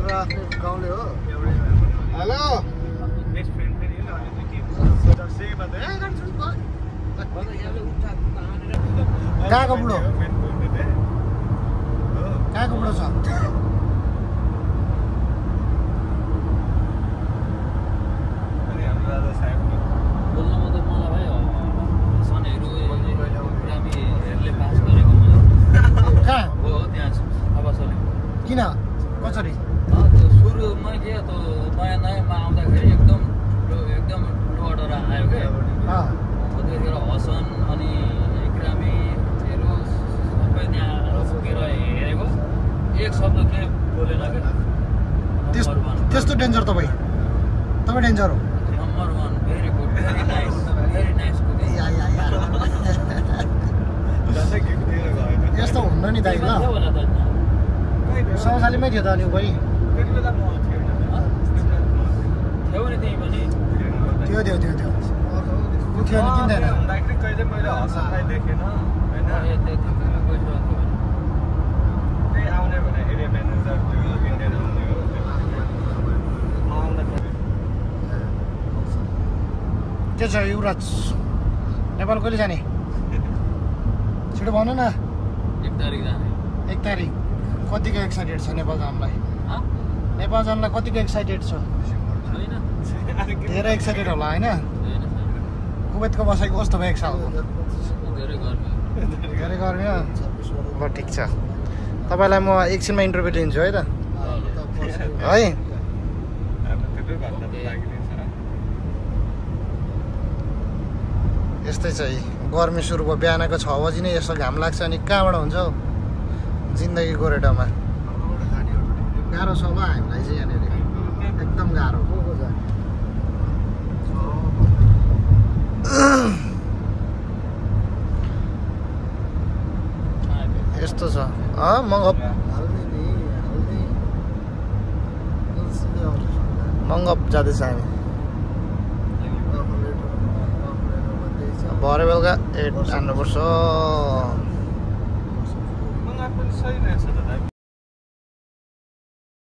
हाम्रो आफ्नो गाउँले हो। हेलो बेस्ट फ्रेन्ड पनि हो अनि दुई टिम सेमा त कहाँको बुढो कहाँको बुढो छ अनि हाम्रो राजा साहेब बोल्न मतलब मलाई भाइ सनहरू बिरामीहरूले पास गरेको मलाई कहाँ हो त्यहाँ आवासले किन कसरी त्यो सुरुमा के त नयाँ नयाँमा आउँदाखेरि एकदम ठुलो अर्डर आयो क्या त्यतिखेर हसन अनि बिरामीहरू सबै त्यहाँ पुगेर हेरेको एक शब्द के बोलेन क्या त्यस्तो डेन्जर तपाईँ डेन्जर हो number 1 very good very nice जस्तै गिफ्ट दिएर गयो यस्तो हुन्न नि दाइ ल होला त सौसालीमै थियो त अनि भाइ त्यति बेला म थियो नि त्यही पनि त्यो ऊ थियो नि किन्दैन हुँदाखेरि कहिले मैले हसनलाई देखेन होइन त्यही आउने भने एरिया म्यानेजर त्यो इन्डियन आउने हो म आउँदाखेरि के छ युवराज नेपाल कहिले जाने छिटो भन न 1 तारिक जाने 1 तारिक कतिको एक्साइटेड छ नेपाल जानलाई नेपाल जानलाई कतिको एक्साइटेड छ छैन धेरै एक्साइटेड होला होइन कुवेतको बसाइको कस्तो भयो 1 सालको धेरै गर्मी धेरै गर्मी हो ल ठिक छ तपाईँलाई म एकछिनमा इन्टरभ्यू लिन्छु है त है हाम्रो त्यत्रै भन्दा त लागिदिन्छ यस्तै चाहिँ गर्मी सुरु भयो बिहानको 6 बजी नै यस्तो घाम लाग्छ अनि कहाँबाट हुन्छ हौ जिन्दगी गोरेटोमा गाह्रो छ ल हामीलाई चाहिँ यहाँनिर एकदम गाह्रो यस्तो छ मङ्गप जाँदैछ हामी भरे बेलुका 8 हान्नुपर्छ मगाएको पनि सही रहेछ त